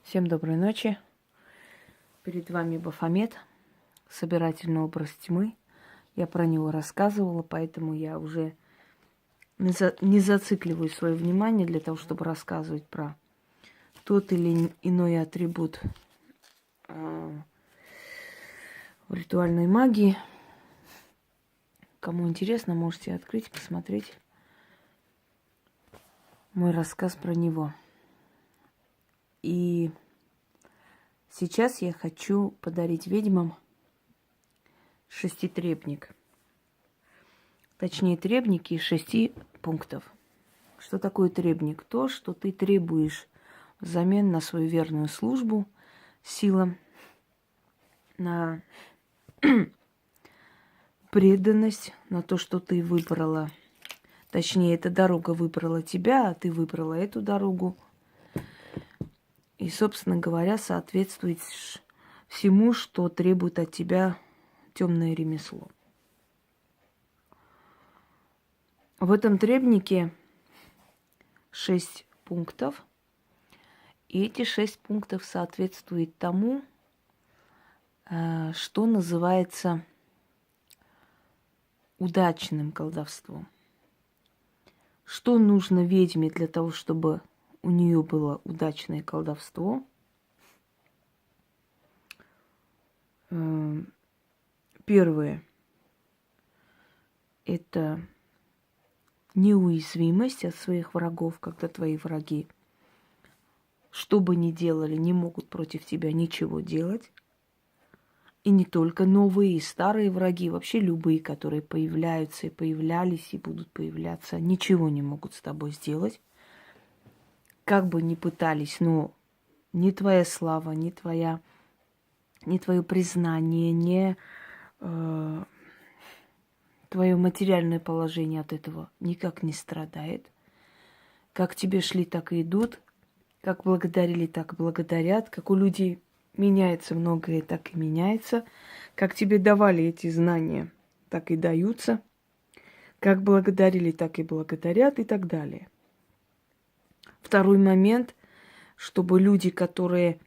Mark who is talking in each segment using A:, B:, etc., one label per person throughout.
A: Всем доброй ночи. Перед вами Бафомет, собирательный образ тьмы. Я про него рассказывала, поэтому я уже не зацикливаю свое внимание для того, чтобы рассказывать про тот или иной атрибут в ритуальной магии. Кому интересно, можете открыть, посмотреть мой рассказ про него. И сейчас я хочу подарить ведьмам шеститребник. Точнее, требники из 6 пунктов. Что такое требник? То, что ты требуешь взамен на свою верную службу силам, на преданность, на то, что ты выбрала. Точнее, эта дорога выбрала тебя, а ты выбрала эту дорогу. И, собственно говоря, соответствуешь всему, что требует от тебя темное ремесло. В этом требнике 6 пунктов. И эти 6 пунктов соответствуют тому, что называется удачным колдовством. Что нужно ведьме для того, чтобы у нее было удачное колдовство? Первое – это неуязвимость от своих врагов, когда твои враги, что бы ни делали, не могут против тебя ничего делать. И не только новые и старые враги, вообще любые, которые появляются и появлялись, и будут появляться, ничего не могут с тобой сделать. Как бы ни пытались, но ни твоя слава, ни твое признание, ни твое материальное положение от этого никак не страдает. Как тебе шли, так и идут. Как благодарили, так и благодарят. Как у людей меняется многое, так и меняется. Как тебе давали эти знания, так и даются. Как благодарили, так и благодарят и так далее. Второй момент, чтобы люди, которые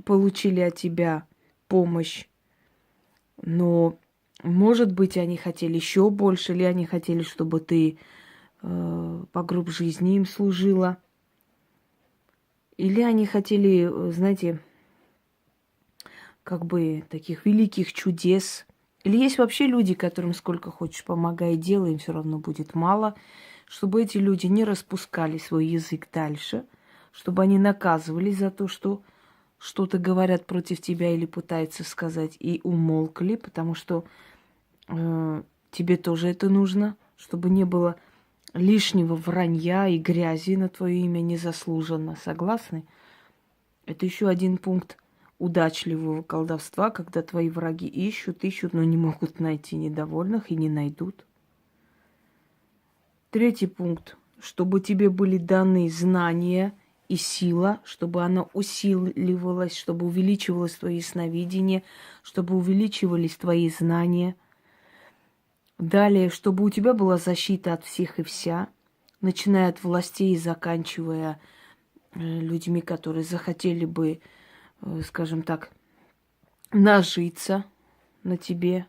A: получили от тебя помощь, но, может быть, они хотели еще больше, или они хотели, чтобы ты по гроб жизни им служила, или они хотели, знаете, как бы таких великих чудес. Или есть вообще люди, которым сколько хочешь помогай, делай, им все равно будет мало. Чтобы эти люди не распускали свой язык дальше, чтобы они наказывались за то, что что-то говорят против тебя или пытаются сказать, и умолкли, потому что тебе тоже это нужно, чтобы не было лишнего вранья и грязи на твое имя незаслуженно. Согласны? Это еще один пункт удачливого колдовства, когда твои враги ищут, но не могут найти недовольных и не найдут. Третий пункт. Чтобы тебе были даны знания и сила, чтобы она усиливалась, чтобы увеличивалось твое ясновидение, чтобы увеличивались твои знания. Далее, чтобы у тебя была защита от всех и вся, начиная от властей и заканчивая людьми, которые захотели бы, скажем так, нажиться на тебе.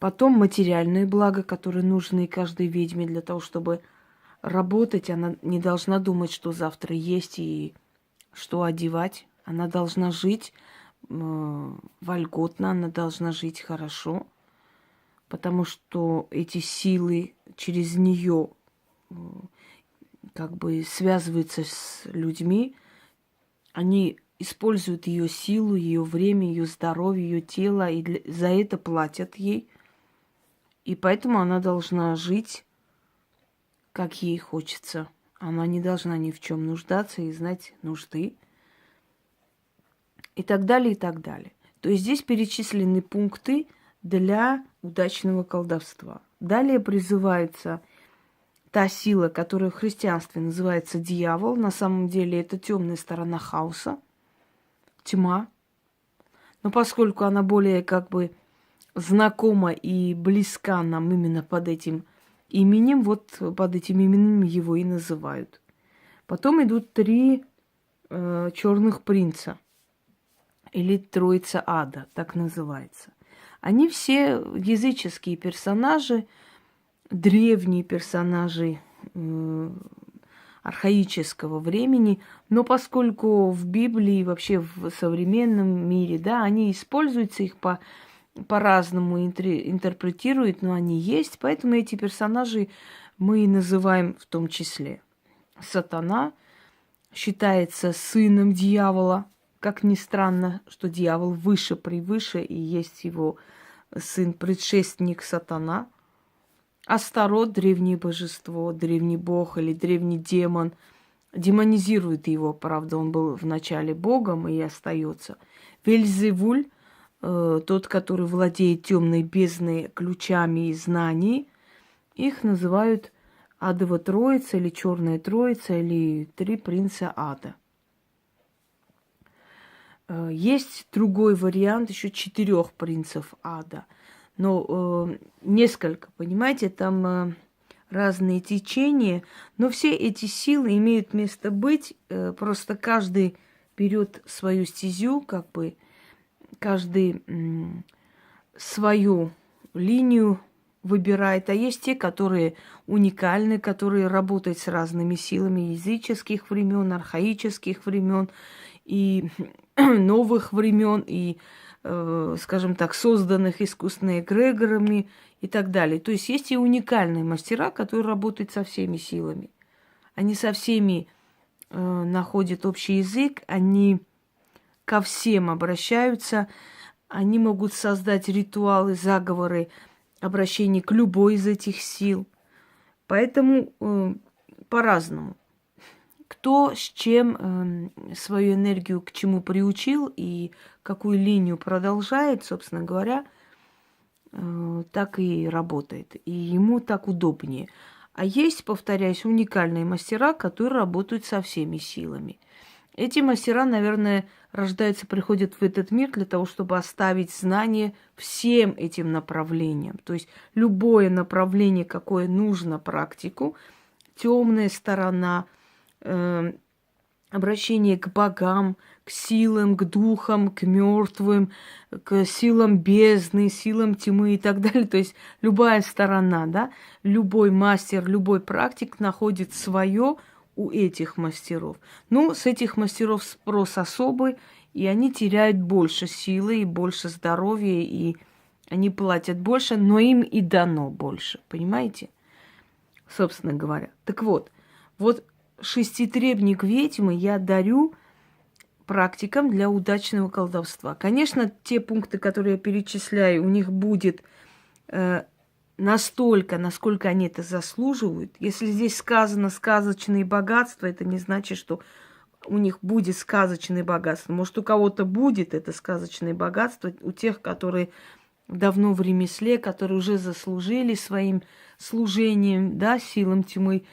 A: Потом материальные блага, которые нужны каждой ведьме для того, чтобы работать. Она не должна думать, что завтра есть и что одевать. Она должна жить вольготно, она должна жить хорошо, потому что эти силы через нее как бы связываются с людьми. Они используют ее силу, ее время, ее здоровье, ее тело, и за это платят ей. И поэтому она должна жить, как ей хочется. Она не должна ни в чем нуждаться и знать нужды. И так далее, и так далее. То есть здесь перечислены пункты для удачного колдовства. Далее призывается та сила, которая в христианстве называется дьявол. На самом деле это темная сторона хаоса. Тьма. Но поскольку она более как бы знакома и близка нам именно под этим именем, вот под этим именем его и называют. Потом идут 3 черных принца или троица ада, так называется. Они все языческие персонажи, древние персонажи архаического времени, но поскольку в Библии, вообще в современном мире, да, они используются, их по-разному интерпретируют, но они есть, поэтому эти персонажи мы и называем в том числе. Сатана считается сыном дьявола, как ни странно, что дьявол выше, превыше, и есть его сын, предшественник Сатана. Астарот, древнее божество, древний бог или древний демон, демонизирует его, правда, он был вначале богом и остается. Вельзевуль, тот, который владеет темной бездной ключами и знаний, их называют Адова Троица или Черная Троица или Три принца ада. Есть другой вариант еще 4 принцев ада. Но несколько, понимаете, там разные течения, но все эти силы имеют место быть, просто каждый берет свою стезю, как бы каждый свою линию выбирает, а есть те, которые уникальны, которые работают с разными силами языческих времен, архаических времен и новых времен, и скажем так, созданных искусственно эгрегорами и так далее. То есть есть и уникальные мастера, которые работают со всеми силами. Они со всеми находят общий язык, они ко всем обращаются, они могут создать ритуалы, заговоры, обращение к любой из этих сил. Поэтому по-разному. Кто с чем свою энергию к чему приучил и какую линию продолжает, собственно говоря, так и работает. И ему так удобнее. А есть, повторяюсь, уникальные мастера, которые работают со всеми силами. Эти мастера, наверное, рождаются, приходят в этот мир для того, чтобы оставить знания всем этим направлениям. То есть любое направление, какое нужно практику, темная сторона, обращение к богам, к силам, к духам, к мертвым, к силам бездны, силам тьмы и так далее. То есть любая сторона, да, любой мастер, любой практик находит свое у этих мастеров. Ну, с этих мастеров спрос особый, и они теряют больше силы и больше здоровья, и они платят больше, но им и дано больше, понимаете? Собственно говоря. Так вот, шеститребник ведьмы я дарю практикам для удачного колдовства. Конечно, те пункты, которые я перечисляю, у них будет настолько, насколько они это заслуживают. Если здесь сказано сказочные богатства, это не значит, что у них будет сказочное богатство. Может, у кого-то будет это сказочное богатство, у тех, которые давно в ремесле, которые уже заслужили своим служением, да, силам тьмы,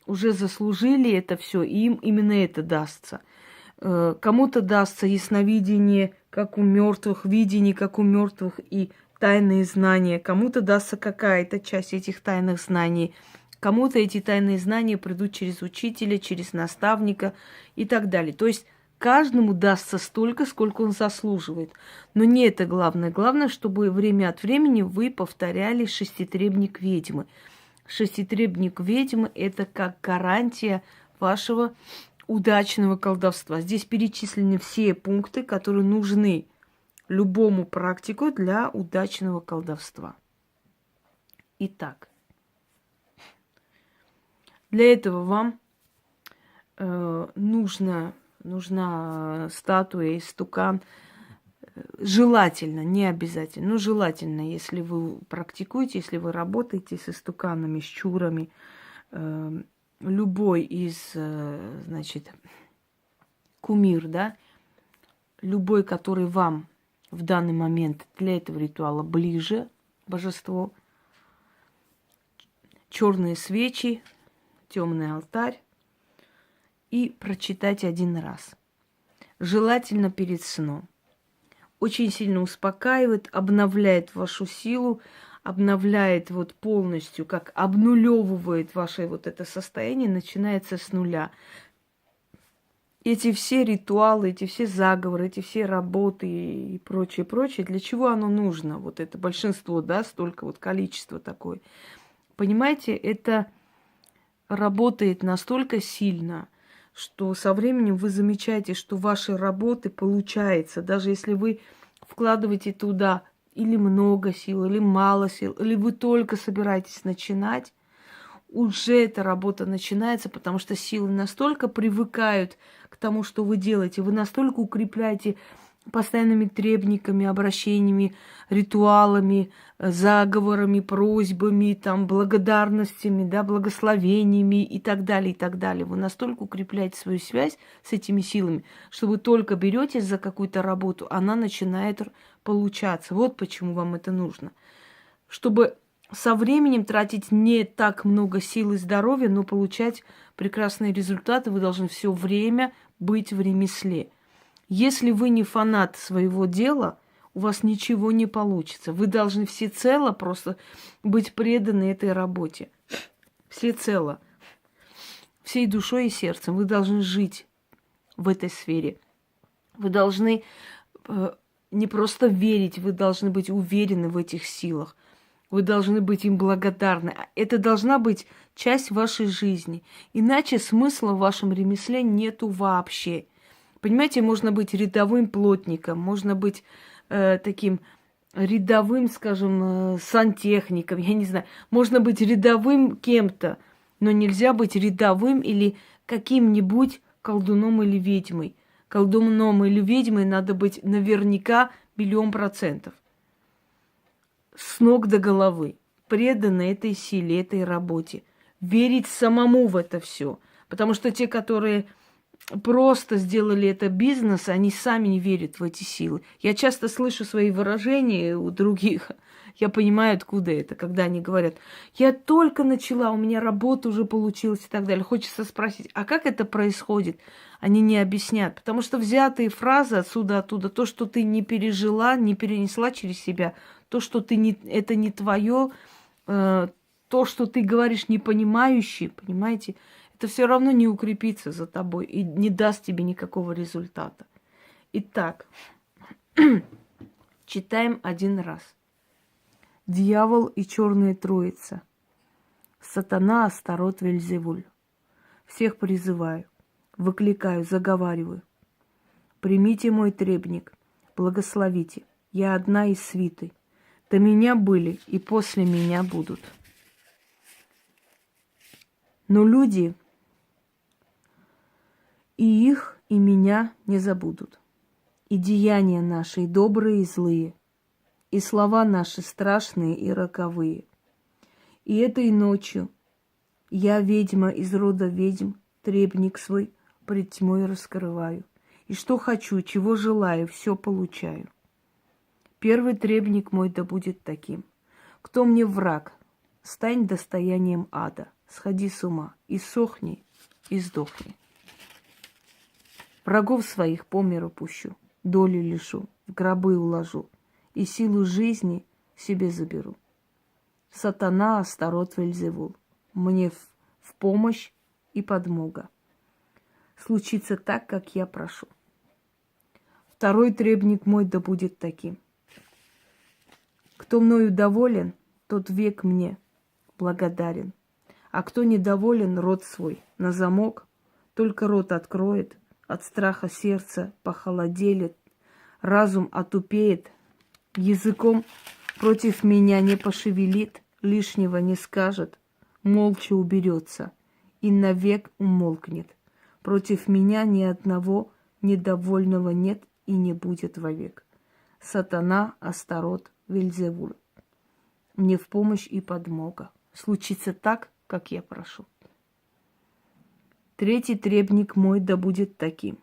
A: уже заслужили это все, и им именно это дастся. Кому-то дастся ясновидение, как у мертвых, видение, как у мертвых, и тайные знания. Кому-то дастся какая-то часть этих тайных знаний. Кому-то эти тайные знания придут через учителя, через наставника и так далее. То есть каждому дастся столько, сколько он заслуживает. Но не это главное. Главное, чтобы время от времени вы повторяли шеститребник ведьмы. Шеститребник ведьмы – это как гарантия вашего удачного колдовства. Здесь перечислены все пункты, которые нужны любому практику для удачного колдовства. Итак, для этого вам нужна статуя, истукан. Желательно, не обязательно, но желательно, если вы практикуете, если вы работаете с истуканами, с чурами, любой из, значит, кумир, да, любой, который вам в данный момент для этого ритуала ближе, божество, черные свечи, темный алтарь, и прочитать 1 раз. Желательно перед сном. Очень сильно успокаивает, обновляет вашу силу, обновляет полностью, как обнулевывает ваше это состояние, начинается с нуля. эти все ритуалы, эти все заговоры, эти все работы и прочее, прочее, для чего оно нужно? Вот это большинство, да, столько вот количество такое. Понимаете, это работает настолько сильно, что со временем вы замечаете, что ваши работы получается, даже если вы вкладываете туда или много сил, или мало сил, или вы только собираетесь начинать, уже эта работа начинается, потому что силы настолько привыкают к тому, что вы делаете, вы настолько укрепляете постоянными требниками, обращениями, ритуалами, заговорами, просьбами, там, благодарностями, да, благословениями и так далее, и так далее. Вы настолько укрепляете свою связь с этими силами, что вы только беретесь за какую-то работу, она начинает получаться. Вот почему вам это нужно. Чтобы со временем тратить не так много сил и здоровья, но получать прекрасные результаты, вы должны все время быть в ремесле. Если вы не фанат своего дела, у вас ничего не получится. Вы должны всецело просто быть преданы этой работе. Всецело. Всей душой и сердцем. Вы должны жить в этой сфере. Вы должны не просто верить, вы должны быть уверены в этих силах. Вы должны быть им благодарны. Это должна быть часть вашей жизни. Иначе смысла в вашем ремесле нету вообще. Понимаете, можно быть рядовым плотником, можно быть таким рядовым, скажем, сантехником, я не знаю. Можно быть рядовым кем-то, но нельзя быть рядовым или каким-нибудь колдуном или ведьмой. Колдуном или ведьмой надо быть наверняка 1,000,000%. С ног до головы. Преданы этой силе, этой работе. Верить самому в это все. Потому что те, которые просто сделали это бизнес, они сами не верят в эти силы. Я часто слышу свои выражения у других. Я понимаю, откуда это, когда они говорят, я только начала, у меня работа уже получилась и так далее. Хочется спросить, а как это происходит? Они не объяснят, потому что взятые фразы отсюда, оттуда, то, что ты не пережила, не перенесла через себя, то, что ты не, это не твое, то, что ты говоришь непонимающий, понимаете, это все равно не укрепится за тобой и не даст тебе никакого результата. Итак, читаем один раз. Дьявол и черная троица. Сатана, Астарот, Вельзевуль. Всех призываю, выкликаю, заговариваю. Примите мой требник, благословите. Я одна из свиты. До меня были и после меня будут. Но люди и их, и меня не забудут. И деяния наши, и добрые, и злые, и слова наши страшные и роковые. И этой ночью я, ведьма из рода ведьм, требник свой пред тьмой раскрываю. И что хочу, чего желаю, все получаю. Первый требник мой да будет таким. Кто мне враг, стань достоянием ада. Сходи с ума, и сохни, и сдохни. Врагов своих по миру пущу, долю лишу, в гробы уложу, и силу жизни себе заберу. Сатана, Астарот, Вельзевул, мне в помощь и подмога. Случится так, как я прошу. Второй требник мой да будет таким. Кто мною доволен, тот век мне благодарен. А кто недоволен, рот свой на замок, только рот откроет, от страха сердце похолоделит, разум отупеет, языком против меня не пошевелит, лишнего не скажет, молча уберется и навек умолкнет. Против меня ни одного недовольного нет и не будет вовек. Сатана, Астарот, Вельзевуль. Мне в помощь и подмога. Случится так, как я прошу. Третий требник мой да будет таким.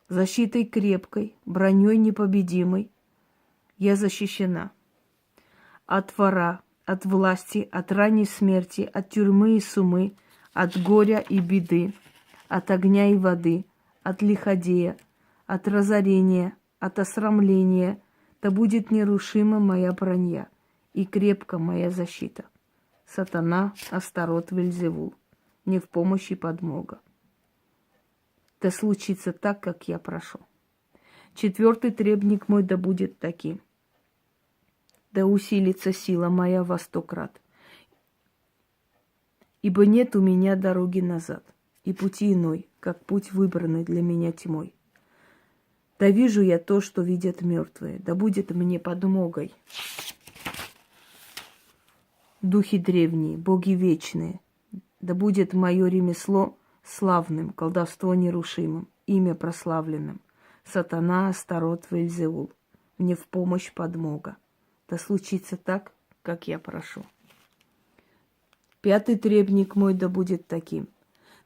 A: Защитой крепкой, броней непобедимой я защищена. От вора, от власти, от ранней смерти, от тюрьмы и сумы, от горя и беды, от огня и воды, от лиходея, от разорения, от осрамления, да будет нерушима моя броня и крепка моя защита. Сатана, Астарот, Вельзевул, мне в помощь и подмога. да случится так, как я прошу. 4 требник мой да будет таким. Да усилится сила моя во 100 крат. Ибо нет у меня дороги назад, и пути иной, как путь выбранный для меня тьмой. Да вижу я то, что видят мертвые, да будет мне подмогой. Духи древние, боги вечные, да будет мое ремесло славным, колдовство нерушимым, имя прославленным. Сатана, Астарот, Вельзевул, мне в помощь подмога. Да случится так, как я прошу. 5 требник мой да будет таким.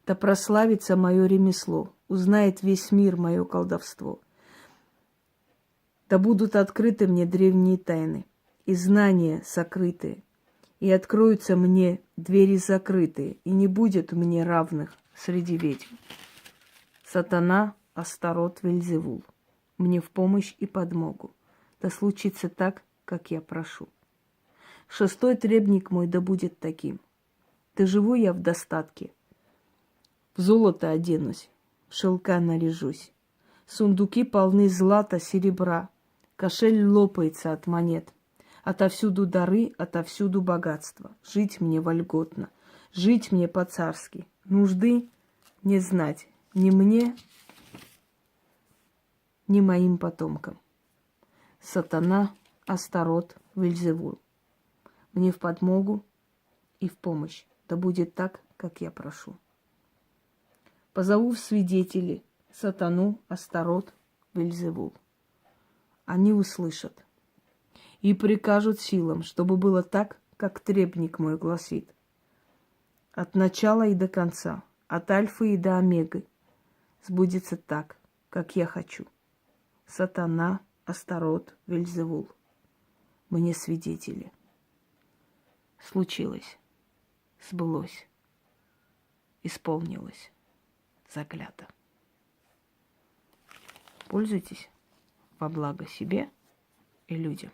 A: Да прославится мое ремесло, узнает весь мир мое колдовство. Да будут открыты мне древние тайны, и знания сокрытые, и откроются мне двери закрытые, и не будет мне равных среди ведьм. Сатана, Астарот, Вельзевул, мне в помощь и подмогу. Да случится так, как я прошу. 6 требник мой да будет таким. Да живу я в достатке, в золото оденусь, в шелка наряжусь. Сундуки полны злата, серебра, кошель лопается от монет. Отовсюду дары, отовсюду богатство. Жить мне вольготно, жить мне по-царски. Нужды не знать ни мне, ни моим потомкам. Сатана, Астарот, Вельзевул, мне в подмогу и в помощь. Да будет так, как я прошу. Позову в свидетели Сатану, Астарот, Вельзевул. Они услышат и прикажут силам, чтобы было так, как требник мой гласит. От начала и до конца, от альфы и до омеги, сбудется так, как я хочу. Сатана, Астарот, Вельзевул, мне свидетели. Случилось, сбылось, исполнилось, заклято. Пользуйтесь во благо себе и людям.